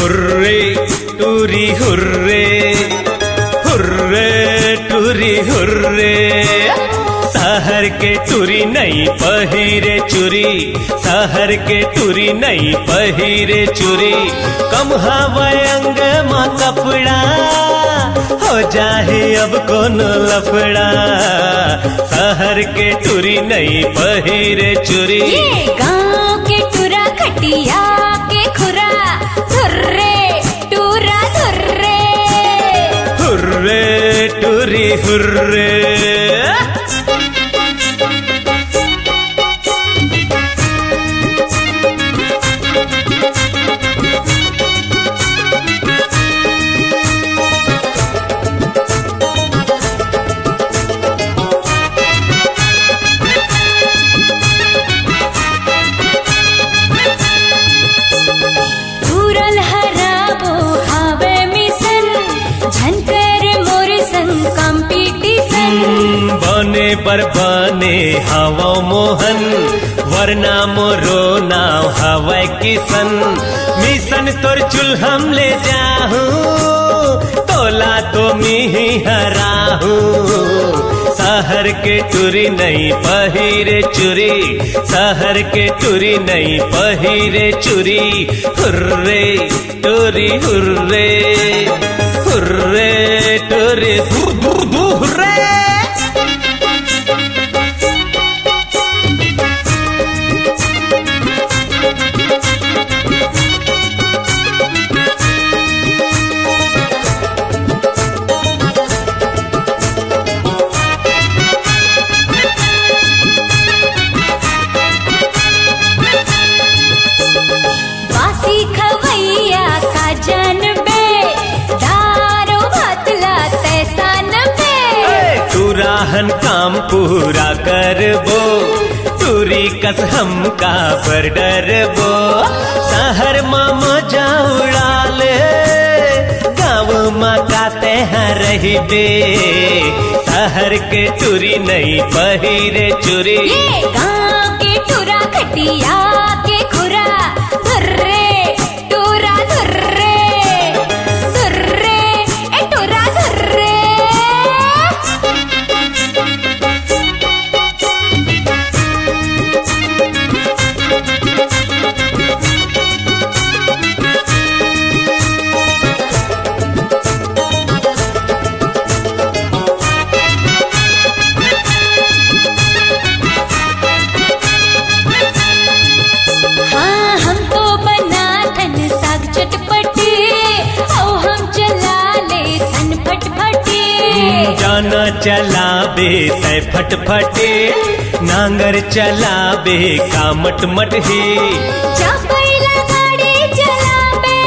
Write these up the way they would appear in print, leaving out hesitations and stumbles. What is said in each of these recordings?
Hurray टूरी hurray, hurray टूरी hurray. शहर के टूरी नहीं पहिरे चूरी, शहर के टूरी नहीं पहिरे चूरी। कम हवाए अंग माँ कपड़ा, हो जाए अब कौन लफड़ा। शहर के टूरी नहीं पहिरे चूरी। गाँव के टूरा खटिया के खुरा, धुर्रे टूरा धुर्रे, हुर्रे टूरी हुर्रे। बने पर बने हवा मोहन, वरना मोरो नाव हवा किसन। मिशन तोर चुल हम ले जाहूं, तोला तो मी हराहूं। शहर के टूरी नहीं पहिरे चूरी, शहर के टूरी नहीं पहिरे चूरी। हुर्रे टूरी हुर्रे, हुर्रे टूरी हुर्रे। राहन काम पूरा करबो, टूरी कस हमका पर डरबो। शहर माँ मजा उड़ाले, गाँव माँ काते हैं रहिबे। शहर के टूरी नहीं पहिरे चूरी। गाँव के टूरा खटिया के खुरा, धुर्रे टूरा धुर्रे, धुर्रे ए टूरा धुर्रे। जाना चलाबे तय फटफटे, नांगर चलाबे का मटमट ही। चपैला गाड़ी चलाबे,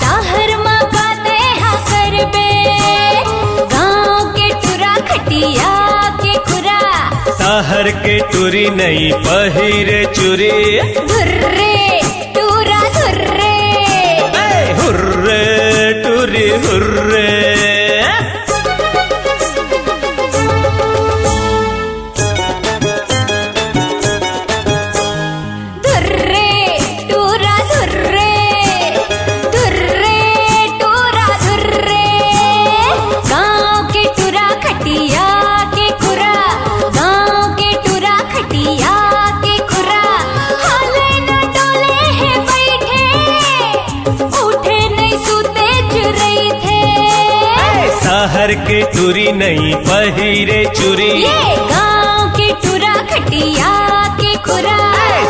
शहर माँ काते हा करबे। गाँव के टूरा खटिया के खुरा, शहर के टूरी नहीं पहिरे चूरी। धुर्रे टूरा धुर्रे, हुर्रे टूरी हुर्रे। शहर के टूरी नहीं पहिरे चूरी। गाँव के टूरा खटिया के खुरा,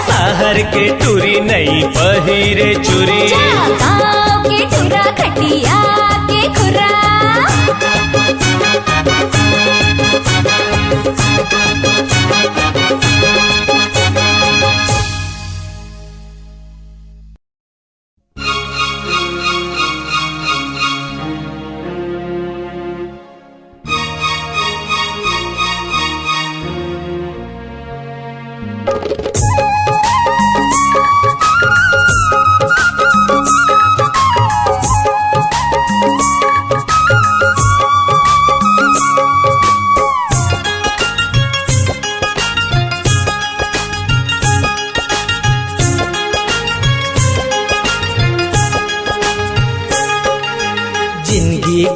शहर के टूरी नहीं पहिरे चूरी। गाँव के टूरा खटिया के खुरा।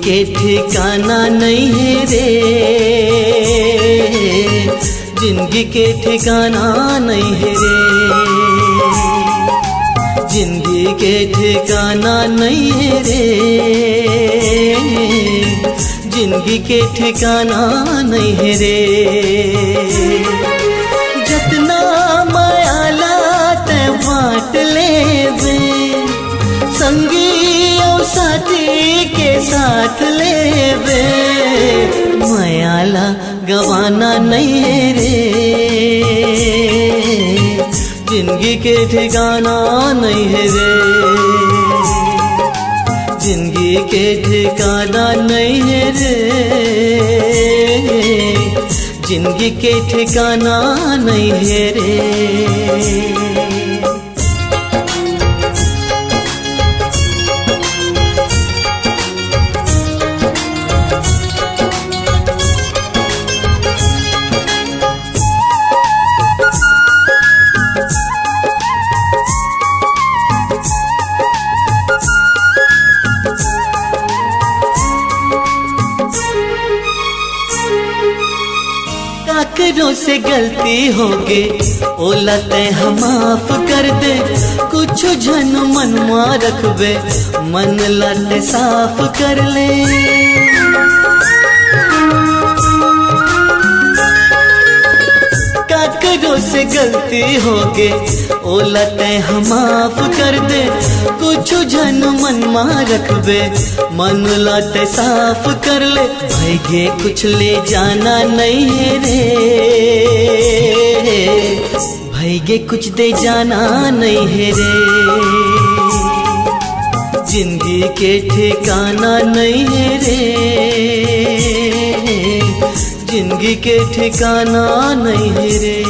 के ठिकाना नहीं है रे, जिंदगी के ठिकाना नहीं है रे, जिंदगी के ठिकाना नहीं है रे, जिंदगी के ठिकाना नहीं है रे। जितना मायाला ते बांट लेवे, संगी और साथी के साथ लेवे, मायाला गवाना नहीं है रे, जिंदगी के ठिकाना नहीं है रे, जिंदगी के ठिकाना नहीं है रे, जिंदगी के ठिकाना नहीं है रे। काकरों से गलती होगे ओला ते हम माफ कर दे, कुछ जन मन में रखबे मन लट साफ कर ले। काकरों से गलती होगे ओला ते हम माफ कर दे, कुछ जन मन में रखबे मन लट साफ कर ले। भाईगे कुछ ले जाना नहीं है रे, भाईगे कुछ दे जाना नहीं है रे, जिंदगी के ठिकाना नहीं है रे, जिंदगी के ठिकाना नहीं है रे।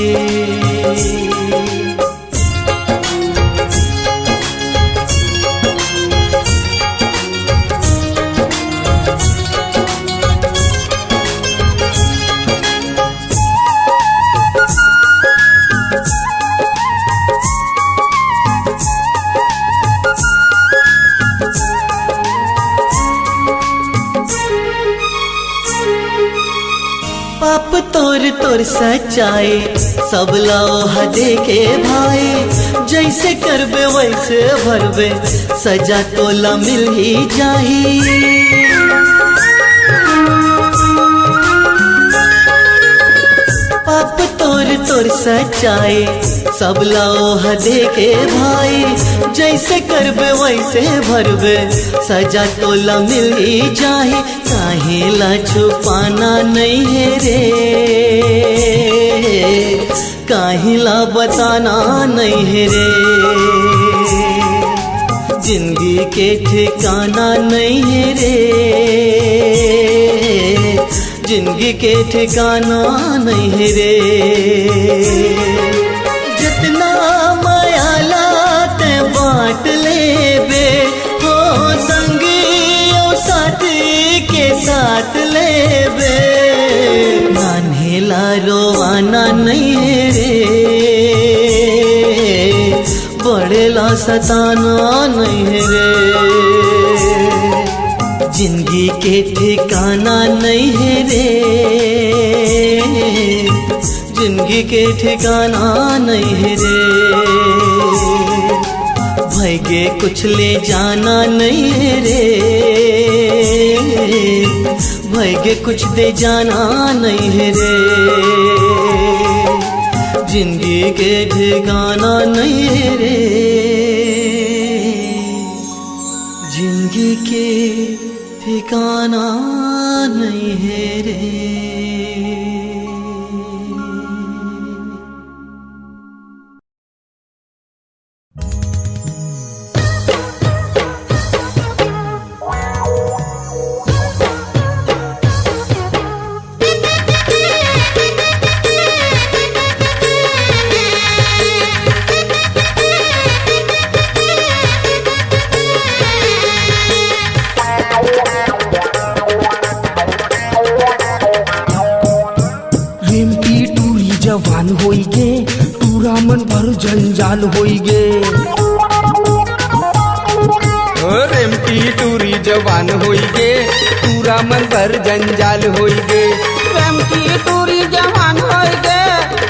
पाप तोर तोर सच्चाई सब लाओ हदे के भाई, जैसे करबे वैसे भरबे सजा तोला मिल ही जाही। पाप तोर तोर सच्चाई सब लाओ हदे के भाई, जैसे करबे वैसे भरबे सजा तोला मिल ही जाही। काहेला छुपाना नहीं है रे, काहेला बताना नहीं है रे, जिंदगी के ठिकाना नहीं है रे, जिंदगी के ठिकाना नहीं है रे। जितना मायाला ते बांट लेबे हो, संगी और साथी के साथ लेबे, नान्हेला रोवाना नहीं है रे, बड़ेला सताना नहीं है रे, जिंदगी के ठिकाना नहीं है रे, जिंदगी के ठिकाना नहीं है रे। भाईगे कुछ ले जाना नहीं है रे, भाईगे कुछ दे जाना नहीं है रे, जिंदगी के ठिकाना नहीं है रे, जिंदगी के ठिकाना नहीं है रे। जवान होइगे टूरा मन भर जंजाल होइगे, रेमटी टूरी जवान होई गे पूरा मन भर जंजाल होई गे रेमटी टूरी जवान होई गे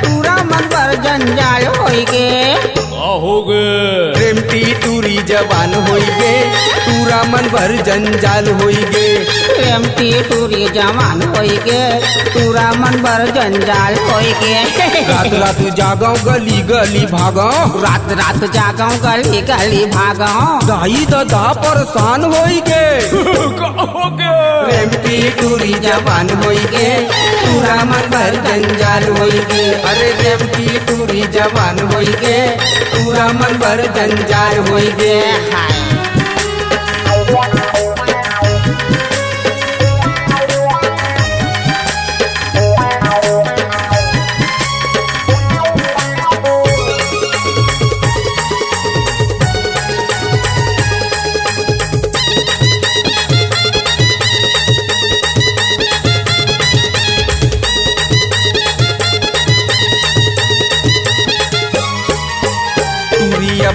पूरा मन भर जंजाल होई गे रेमटी टूरी जवान होई गे पूरा मन भर जंजाल होई गे रेमटी टूरी जवान होई गे पूरा मन भर जंजाल होई गे रात रात जागाओ गली गली भागाओ रात रात जागाओ गली गली भागाओ दाई दादा परेशान होई गे रेमटी टूरी जवान होई गे पूरा मन भर जंजाल होई गे अरे रेमटी टूरी जवान होई गे पूरा मन भर जंजाल होई गे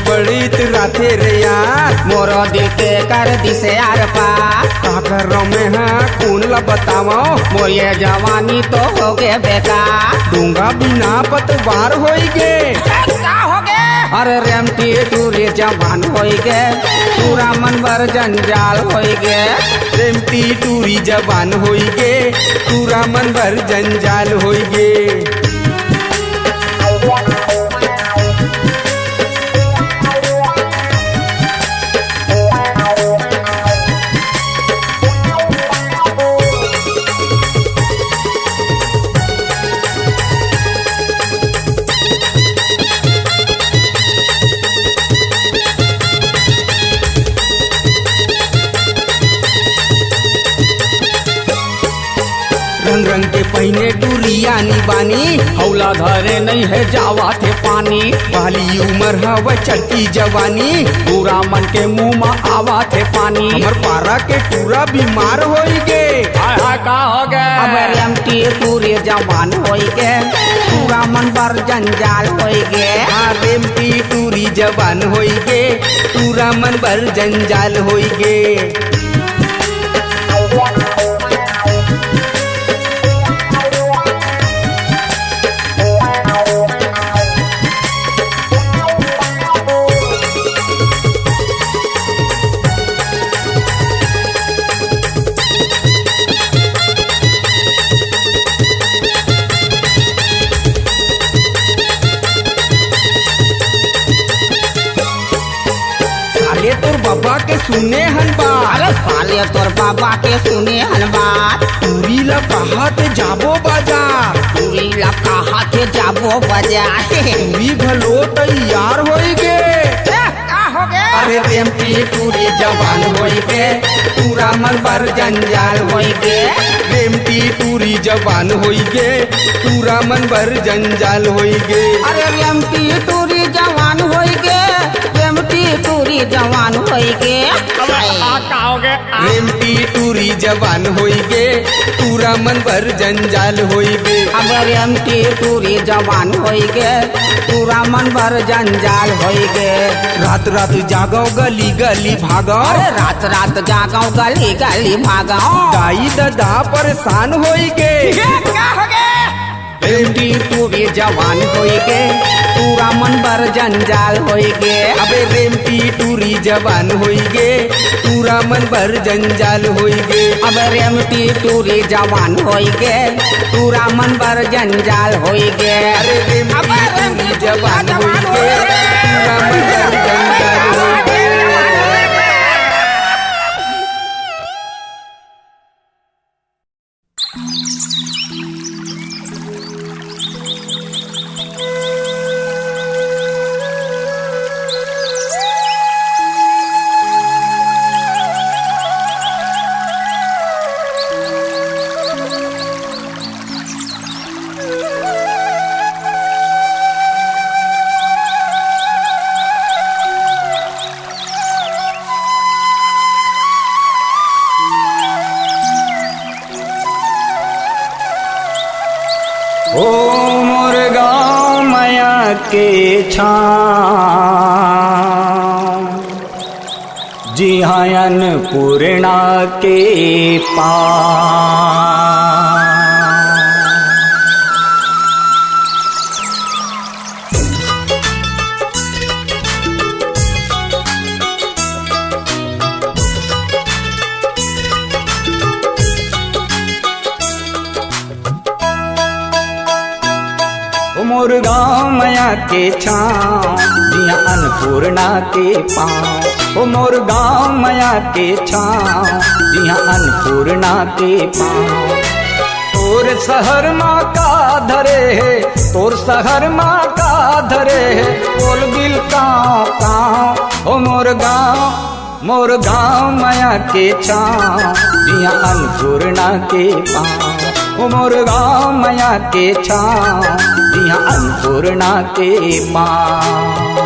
बड़ीत राथे रे यार मोर दिल के कर दिसे यार पार का कर रहा मैं हाँ कौन ला बताओ मोर ये जवानी तो हो गए बेकार दूंगा बिना पतवार होई गे क्या हो गए अरे रेमटी टूरी जवान होई गे पूरा मन भर जंजाल होई गे रेमटी टूरी जवान होई गे पूरा मन भर जंजाल होई गे रंग रंग के पहने डुरिया बानी हौला धरे नहीं है जावा थे पानी वाली उम्र हवा चढ़ती जवानी पूरा मन के मुंह में आवा थे पानी हमर पारा के पूरा बीमार होई गे का हो गए अब रेमटी टूरी जवान होई गे पूरा मन भर जंजाल होई गे रेमटी टूरी जवान होई गे पूरा मन भर जंजाल होई गे तोर बाबा के सुने हन बात अरे साले तोर बाबा के सुने हन बात टूरी ला कहा ते जाबो बाजार टूरी ला कहा थे जाबो बाजार टूरी भलो तैयार होई गे का हो गए अरे रेमटी टूरी जवान होई गे पूरा मन भर जंजाल होई गे रेमटी टूरी जवान होई गे पूरा मन भर जंजाल होई गे अरे रेमटी टूरी जवान होई गे रेमटी टूरी जवान होई गे रेमटी टूरी जवान होई गे पूरा मन भर जंजाल होई गे अब रेमटी टूरी जवान होई गे पूरा मन भर जंजाल होई गे रात रात जागो गली गली भागो अरे रात रात जागो गली गली भागो दाई दादा परेशान होई गे क्या हो गए रेमटी टूरी जवान होई गे पूरा मन भर जंजाल होई गे अबे रेमटी टूरी जवान होई गे पूरा मन भर जंजाल होई गे अब रेमटी टूरी जवान होई गे पूरा मन भर जंजाल होई गे अरे रेमटी टूरी जवान होई गे पूरा मन भर जंजाल होई गे ओ मोर गाँव माया के छाँव जी हाँ अन्नपूर्णा के पास। मोर गाँव मैया के छाँव जिया अन्नपूर्णा के पाँव। ओ मोर गाँव मैया के छाँव जिया अन्नपूर्णा के पाँव। तोर शहर माँ का धरे है, तोर शहर माँ का धरे है, बोल बिल काँव काँव। ओ मोर गाँव मैया के छाँव जिया अन्नपूर्णा के पाँव। ओ मोर गाँव मैया के छाँव जिया अन्नपूर्णा के पाँव।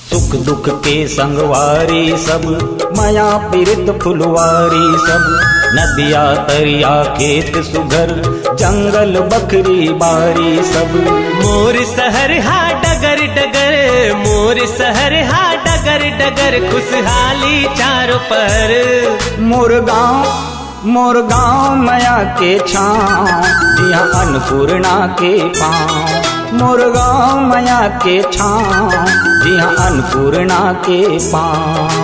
सुख दुख के संगवारी सब, माया पीरित फुलवारी सब, नदिया तरिया खेत सुघर, जंगल बकरी बारी सब। मोर शहर हा डगर डगर, मोर शहर हा डगर डगर, खुशहाली चारों पर। मोर गाँव मैया के छाँव जिया अन्नपूर्णा के पाँव। मोर गाँव मैया के छाँव जिया अन्नपूर्णा के पाँव।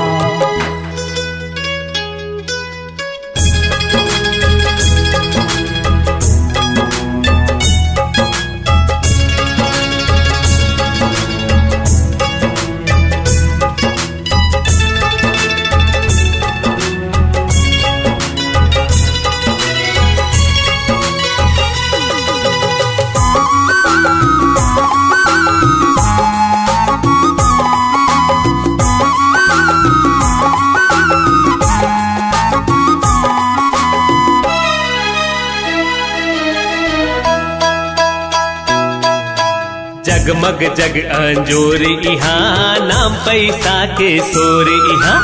जगमग जग अंजोर इहाँ, नाम पैसा के सोर इहाँ,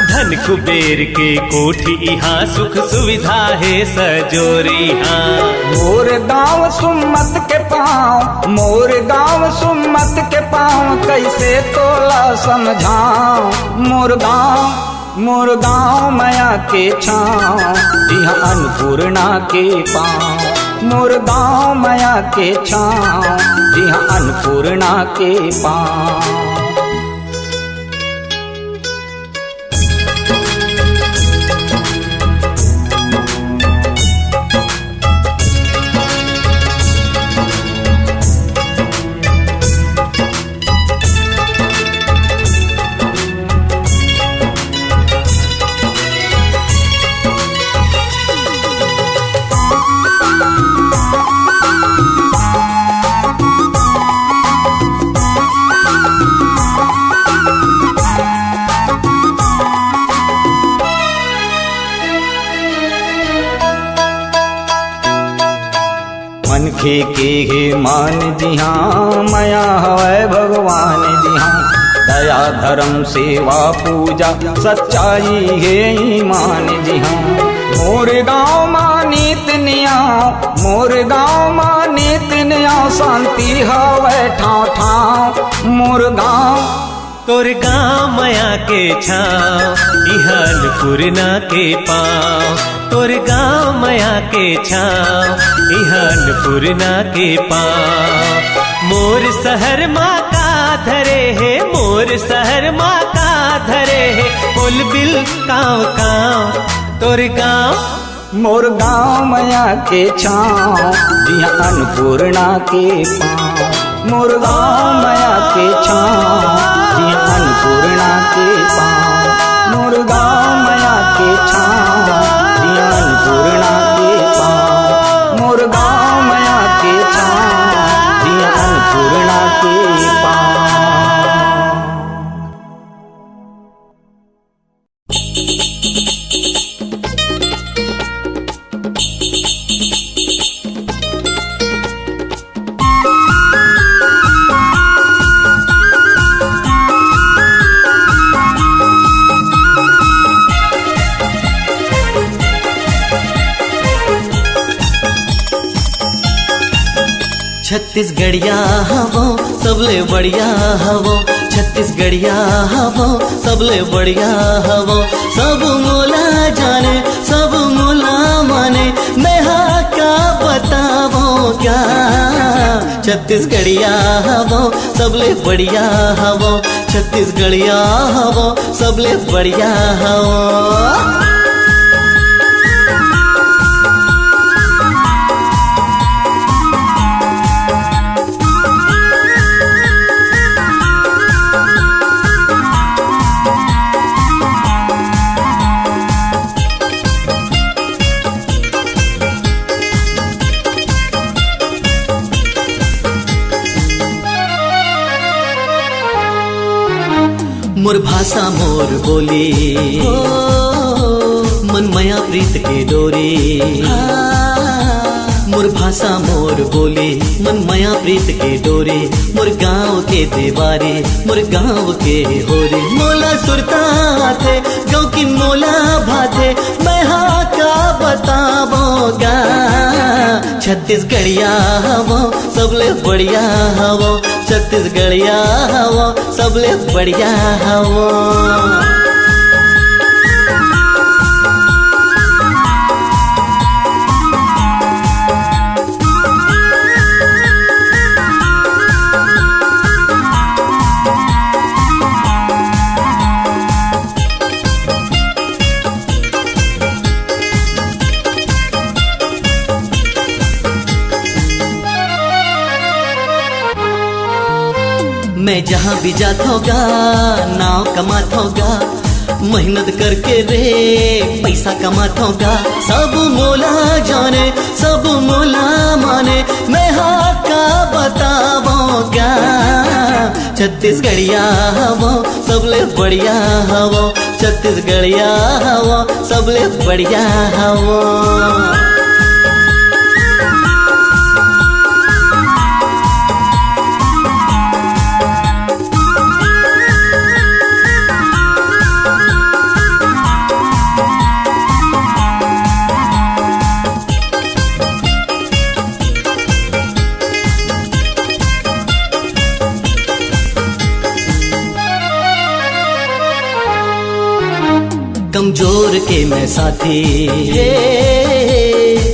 धन कुबेर के कोठी इहाँ, सुख सुविधा है सजोर इहाँ। मोर गाँव सुमत के पाँव, मोर गाँव सुमत के पाँव, कैसे तोला समझाऊं। मोर गाँव मैया के छाँव जिया अन्नपूर्णा के पाँव। मोर गाँव मैया के छाँव जिया अन्नपूर्णा के पाँव। मनखे के हे मान जिहा माया हवै भगवान जिहा। दया धर्म सेवा पूजा सच्चाई है ईमान जिहा। मोर गाँव मानित निया, मोर गाँव मानित निया, शांति हवै ठाव ठाव। मोर गाँव तोर गाँव माया के छाँव, इहाँ अन्नपूर्णा के पाँव। तोर गाँव माया के छाँव, इहाँ अन्नपूर्णा के पाँव। मोर शहर माँ का धरे है, मोर शहर माँ का धरे है, बोल बिल काँव काँव। तोर गाँव मोर गाँव माया के छाँव, जिहाँ अन्नपूर्णा के पाँव। मोर गाँव माया के छाँव, जिहाँ अन्नपूर्णा के पाँव। मोर गाँव माया के छाँव, जिहाँ अन्नपूर्णा के पाँव। मोर गाँव छत्तीसगढ़िया हवो सबले बढ़िया हवो, छत्तीसगढ़िया हवो सबले बढ़िया हवो। सब मोला जाने सब मोला माने, मैं हाँ का बतावो क्या। छत्तीसगढ़िया हवो सबले बढ़िया हवो, छत्तीसगढ़िया हवो सबले बढ़िया हवो। मोर भाषा मोर बोली हो, मन माया प्रीत के डोरी। मोर भाषा मोर बोली मन माया प्रीत के डोरी। मोर गाँव के देवारे मोर गाँव के होरे। मोला सुरता थे गाँव की मोला भाथे, मैं हाँ का बतावोगा। छत्तीसगढ़िया हवो सबले बढ़िया हवो, छत्तीसगढ़िया हवो सबले बढ़िया हवो। मैं जहाँ भी जात होगा नाव कमात होगा, मेहनत करके रे पैसा कमात होगा। सब मोला जाने सब मोला माने, मैं हाँ का बतावोगा। छत्तीसगढ़िया हवो सबले बढ़िया हवो, छत्तीसगढ़िया हवो सबले बढ़िया हवो। कमजोर के मैं साथी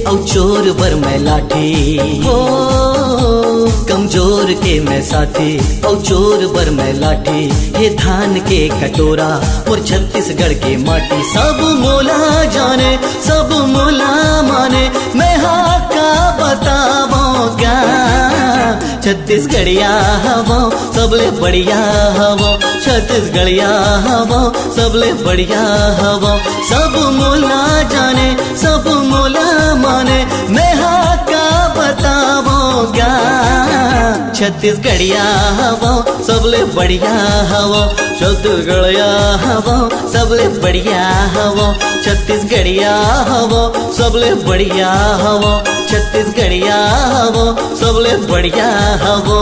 औ चोर बर मैं लाठी हो। कमजोर के मैं साथी औ चोर बर मैं लाठी। ये धान के कटोरा और छत्तीसगढ़ के माटी। सब मोला जाने सब मोला माने, मैं हाँ का बतावोगा। छत्तीसगढ़िया हवो सबले बढ़िया हवो, छत्तीसगढ़िया हवो सबले बढ़िया हवो। सब मोला जाने सब मोला माने, मैं हाँ का बतावोगा। छत्तीसगढ़िया हवो सबले बढ़िया हवो, छत्तीसगढ़िया हवो सबले बढ़िया हवो। छत्तीसगढ़िया हवो सबले बढ़िया हवो, छत्तीसगढ़िया हवो सबले बढ़िया हवो।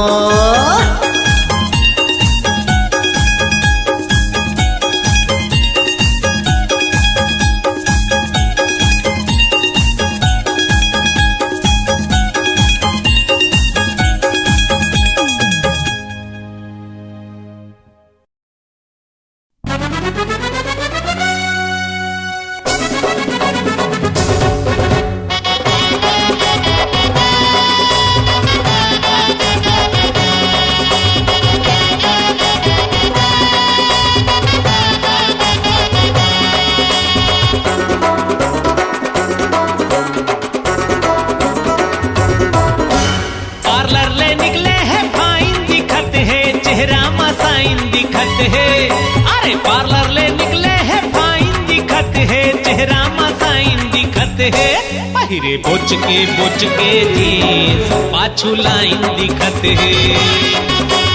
पहिरे बोच के जीन्स पाछू लाइन दिखत है।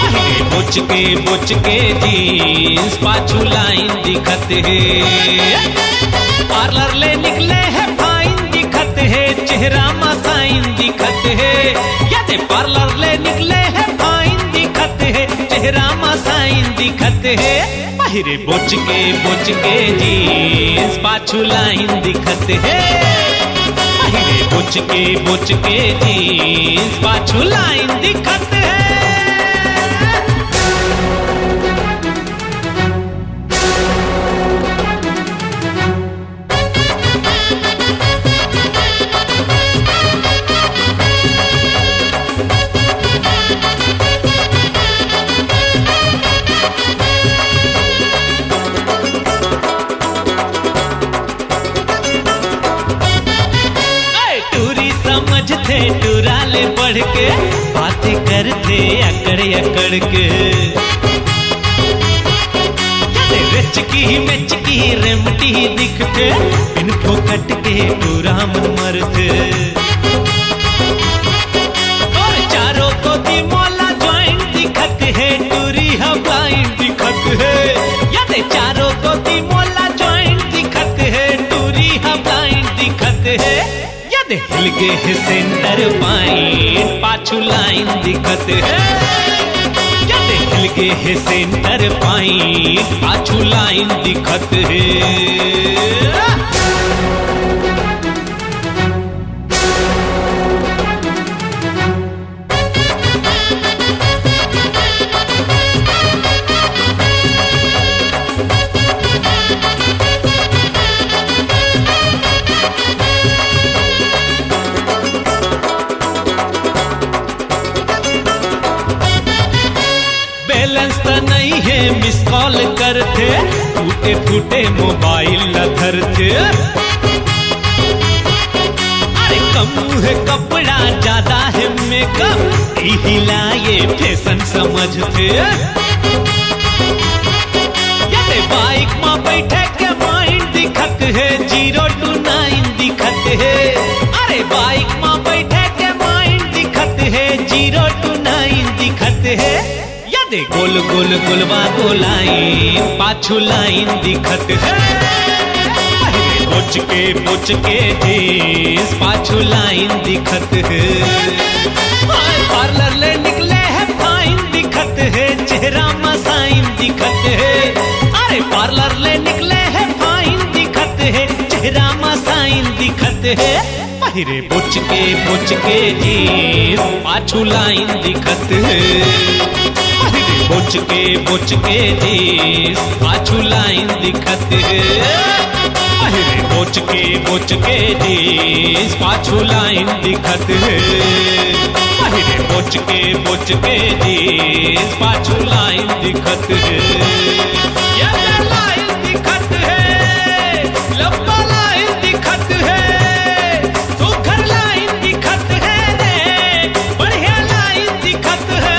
पहिरे बोच के जीन्स पाछू लाइन दिखत है। पार्लर ले निकले है फाइन दिखत है, चेहरा मसाइन दिखत है। यदि पार्लर ले निकले है फाइन दिखत है, चेहरा मसाइन दिखत है। पहिरे बोच के जीन्स पाछू लाइन दिखत है। पहिरे बोच बुच के जीन्स पाछू लाइन दिखत है। थे टुराले बढ़ के बातें करते अकड़ अकड़ के मेचकी रेमटी दिखते बिन फोकट के पूरा मन मरते और चारों को दी मोला ज्वाइंट दिखत है टूरी ब्लाइंड दिखत है यादे चारों को दी मोला ज्वाइंट दिखत है टूरी ब्लाइंड दिखत है हिल के है सेंटर पॉइंट पाछू लाइन दिखत है। हिल के है सेंटर पॉइंट पाछू लाइन दिखत है। बैलेंस तो नहीं है मिस कॉल करते टूटे फूटे मोबाइल लथरते अरे कम है कपड़ा ज्यादा है मेकअप हिला ये फैशन समझते यादे बाइक में बैठे के माइंड दिखत है 0 to 9 दिखत है अरे बाइक में बैठे के माइंड दिखत है 0 to 9 दिखत है यादे गोल गोल गोलवा गोलाइन पाछू लाइन दिखत है। बुच के जीन्स पाछू लाइन दिखत है। पार्लर ले निकले है फाइन दिखत है चेहरा मसाइन दिखत है अरे पार्लर ले निकले है फाइन दिखत है चेहरा मसाइन दिखत है। पहिरे बुच के जीन्स पाछू लाइन दिखत है। बुच के जीन्स पाछू लाइन दिखत है। बुच के जीन्स पाछू लाइन दिखत है। बुच के जीन्स पाछू लाइन दिखत है। ये लाइन दिखत है लंबा लाइन दिखत है सुघर लाइन दिखत है रे बढ़िया लाइन दिखत है।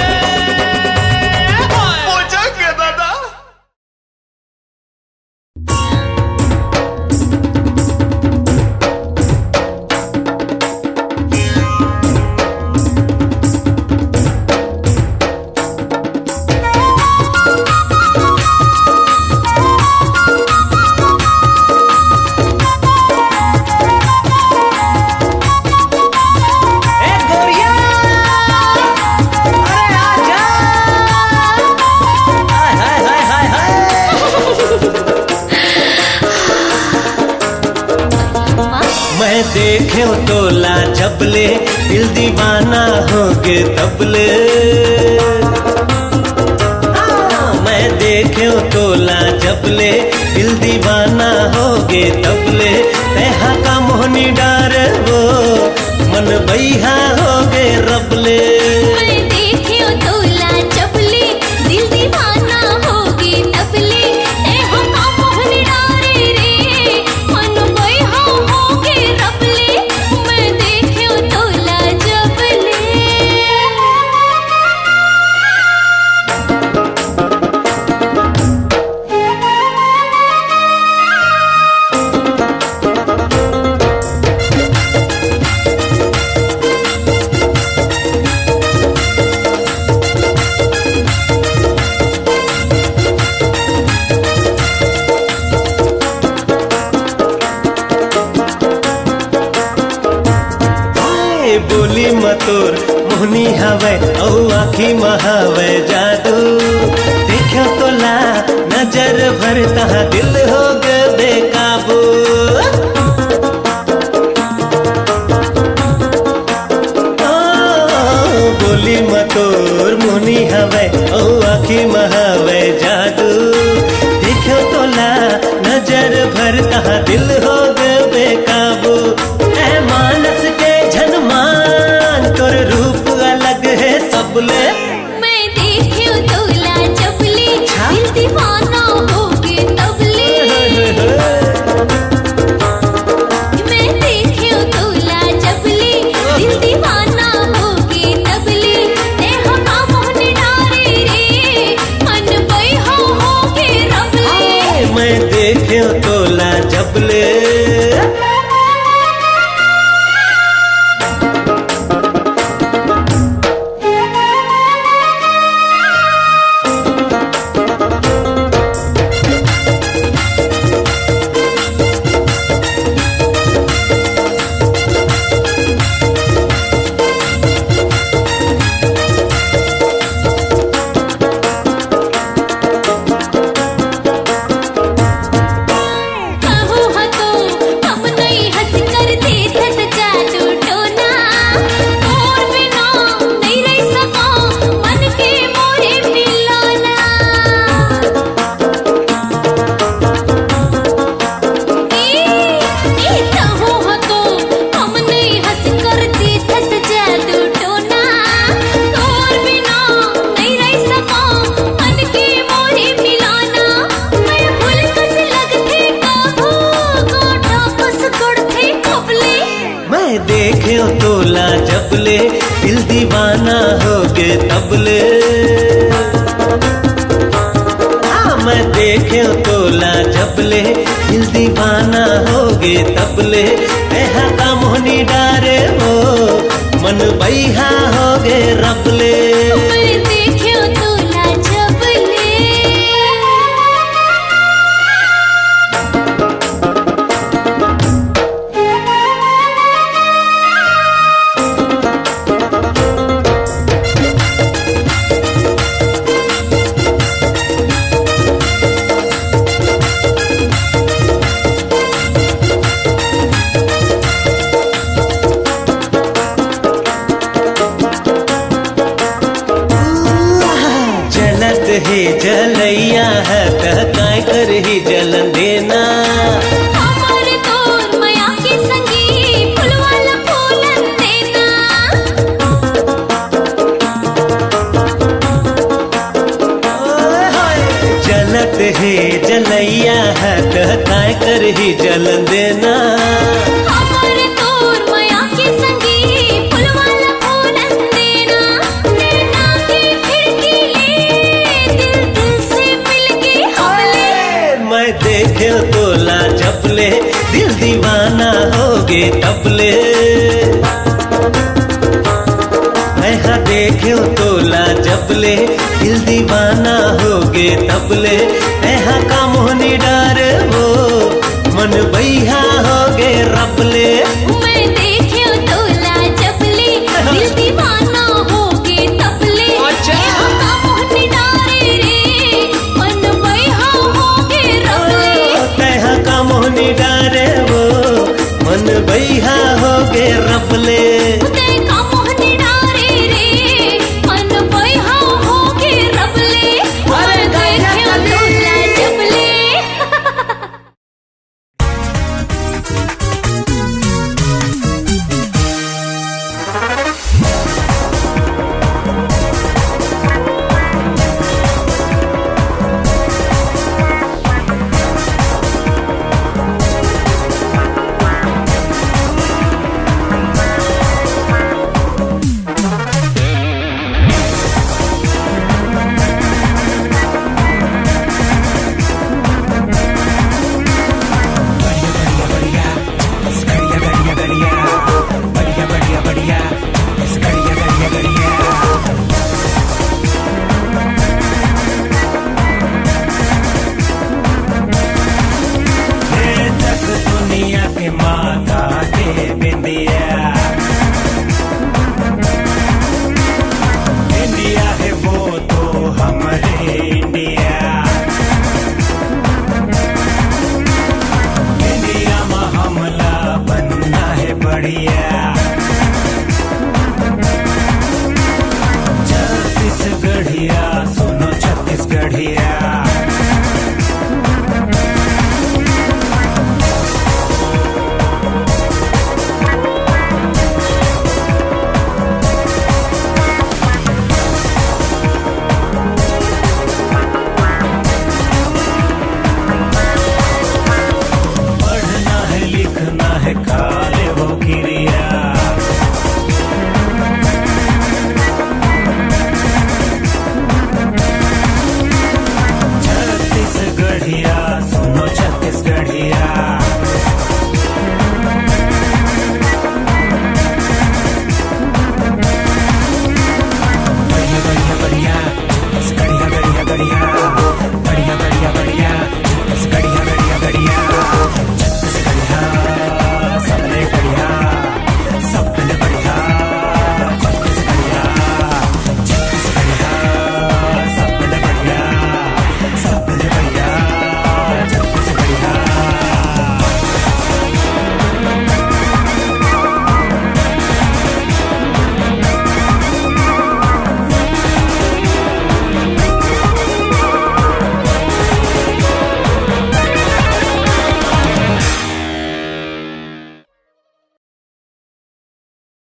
मैं देखे तोला जबले दिल दीवाना हो गे तबले मैं देखे तोला जबले दिल दीवाना हो गे तबले तेहा का मोहनी डार वो मन बैहा हो गे रबले मैं देखे तोला जबले दिल दीवाना होगे तबले एहो का मोहन डारे रे मन बैहा होगे रबले मैं देखे तोला जबले। बोली मतोर मोहनी हवे औ आखी महावे जादू देखो तोला नजर भरता दिल हो गे बेकाबू बोली मतोर मुनि हवे ओ आखी महावे जादू देखो तोला नजर भर कहाँ दिल हो गए बेकाबू ऐ मानस के जनमान तोर रूप अलग है सबले मैं देखियो तोला जबले दिल दीवाना हो गए तबले मैं देखियो तोला जबले दिल दीवाना हो गए तबले देह का मोहन डारे रे मन बई हो के रबले मैं देखे तोला जबले कहूँ हतो हम नहीं हंस कर दे धस जादू टोना और बिना नहीं रह सका मन के मोरे मिलाना ए कहूँ हतो हम नहीं हंस कर दे धस जादू टोना और बिना नहीं रह सका मन के मोरे मिलाना मैं भूल कस लगते काबू गोटा कस गुड़ते कबले मैं देखे तोला जबले दिल दीवाना हो गए तबले हाँ मैं देखे तोला जबले दिल दीवाना हो गए तबले ऐहा का मोहनी डारे हो मन बैहा हो गए रबले मैं देखियो तोला जबले जलत है जलैया है कह काय कर ही जलन देना हमारे तोर माया के संगी फुलवाला फूलन देना जलत है जलैया है कह काय कर ही जलन देना हमारे तोर माया के संगी फुलवाला फूलन देना नैना की खिड़की ले दिल दिल से मिल के हमले मैं देखे तोला जबले दिल दीवाना हो गे तबले मैं हाँ देखे तोला जबले दिल दीवाना हो गे तबले मैं हाँ का मोहनी डार हो मन बैहा हो गे रबले मैं देखियो तोला जबले दिल दीवाना हो गए तबले यहाँ का मोहन डारे रे मन बैहा हो गए रबले तैहा का मोहनी डारे वो मन बैहा हो गे रबले देखा